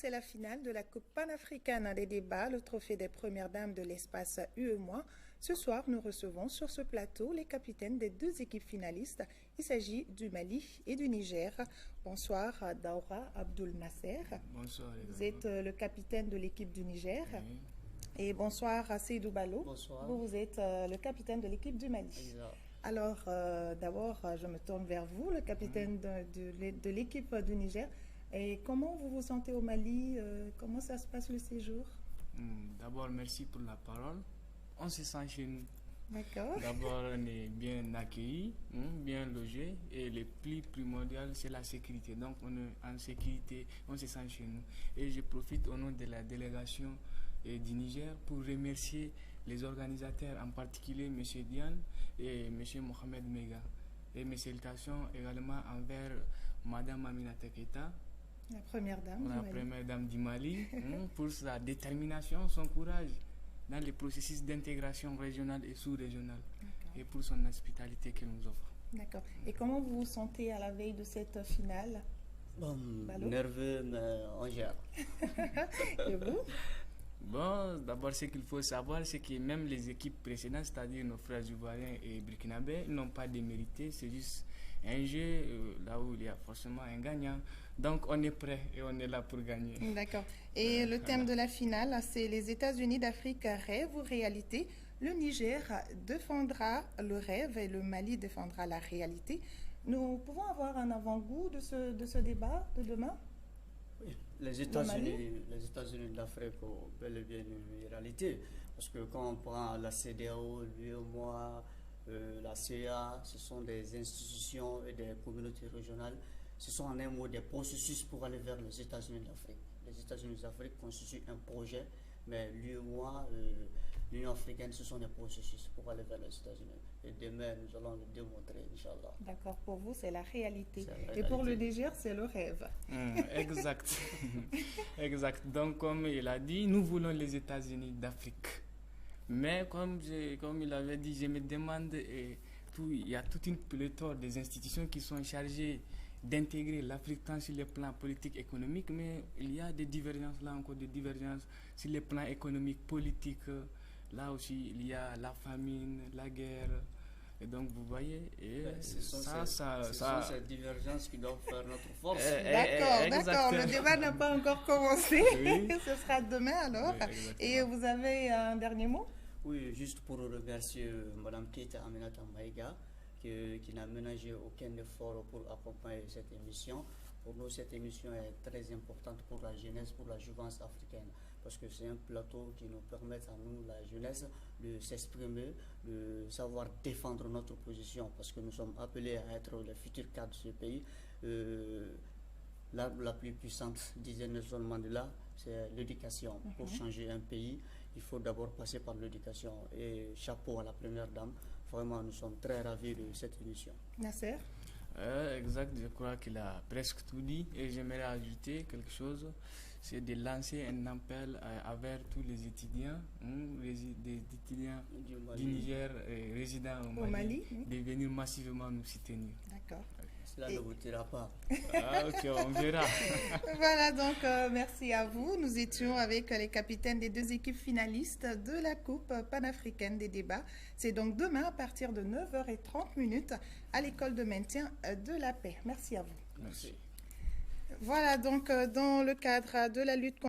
C'est la finale de la Coupe panafricaine des débats, le trophée des premières dames de l'espace UEMOA. Ce soir, nous recevons sur ce plateau les capitaines des deux équipes finalistes. Il s'agit du Mali et du Niger. Bonsoir, Daoura Abdoul Nasser. Bonsoir. Vous êtes le capitaine de l'équipe du Niger. Oui. Et bonsoir, Seydou Ballo. Bonsoir. Vous êtes le capitaine de l'équipe du Mali. Exact. Alors, d'abord, je me tourne vers vous, le capitaine de l'équipe du Niger. Et comment vous vous sentez au Mali? Comment ça se passe le séjour? D'abord, merci pour la parole. On se sent chez nous. D'accord. D'abord, on est bien accueillis, bien logés. Et le plus primordial, c'est la sécurité. Donc, on est en sécurité, on se sent chez nous. Et je profite au nom de la délégation du Niger pour remercier les organisateurs, en particulier M. Diane et M. Mohamed Mega. Et mes salutations également envers Mme Aminata Keita, la première dame du Mali, pour sa détermination, son courage dans les processus d'intégration régionale et sous-régionale et pour son hospitalité qu'elle nous offre. D'accord. Et comment vous vous sentez à la veille de cette finale? Nerveux, mais on gère. Et vous? Bon, d'abord, ce qu'il faut savoir, c'est que même les équipes précédentes, c'est-à-dire nos frères ivoiriens et burkinabés, n'ont pas démérité. C'est juste un jeu là où il y a forcément un gagnant. Donc, on est prêt et on est là pour gagner. D'accord. Et le thème de la finale, c'est les États-Unis d'Afrique, rêve ou réalité? Le Niger défendra le rêve et le Mali défendra la réalité. Nous pouvons avoir un avant-goût de ce débat de demain? Oui, les États-Unis d'Afrique ont bel et bien une réalité. Parce que quand on prend la CEDEAO, l'UEMOA, la CEA, ce sont des institutions et des communautés régionales. Ce sont en un mot des processus pour aller vers les États-Unis d'Afrique. Les États-Unis d'Afrique constituent un projet, mais l'UEMOA, l'Union africaine, ce sont des processus pour aller vers les États-Unis. Et demain, nous allons le démontrer, Inch'Allah. D'accord, pour vous, c'est la réalité. Et pour le Niger, c'est le rêve. Exact. Exact. Donc, comme il a dit, nous voulons les États-Unis d'Afrique. Mais comme il avait dit, je me demande, il y a toute une pléthore des institutions qui sont chargées d'intégrer l'Afrique tant sur le plan politique, économique, mais il y a des divergences, là encore des divergences sur le plan économique, politique. Là aussi, il y a la famine, la guerre. Et donc, vous voyez, ce sont ces divergences qui doivent faire notre force. D'accord. Le débat n'a pas encore commencé. Oui. Ce sera demain alors. Oui, et vous avez un dernier mot? Oui, juste pour remercier Mme Keita Aminata Maïga, qui n'a ménagé aucun effort pour accompagner cette émission. Pour nous, cette émission est très importante pour la jeunesse, pour la jouvence africaine, parce que c'est un plateau qui nous permet à nous, la jeunesse, de s'exprimer, de savoir défendre notre position, parce que nous sommes appelés à être les futurs cadres de ce pays. L'arme la plus puissante, disait Nelson Mandela, c'est l'éducation. Pour changer un pays, il faut d'abord passer par l'éducation. Et chapeau à la première dame. Vraiment, nous sommes très ravis de cette émission. Nasser? Exact, je crois qu'il a presque tout dit. Et j'aimerais ajouter quelque chose, c'est de lancer un appel envers tous les étudiants, des étudiants du Niger résidant au Mali, de venir massivement nous soutenir. D'accord. Cela ne vous dira pas. Ok, on verra. Voilà, donc merci à vous. Nous étions avec les capitaines des deux équipes finalistes de la Coupe panafricaine des débats. C'est donc demain à partir de 9h30 à l'école de maintien de la paix. Merci à vous. Merci. Voilà, donc dans le cadre de la lutte contre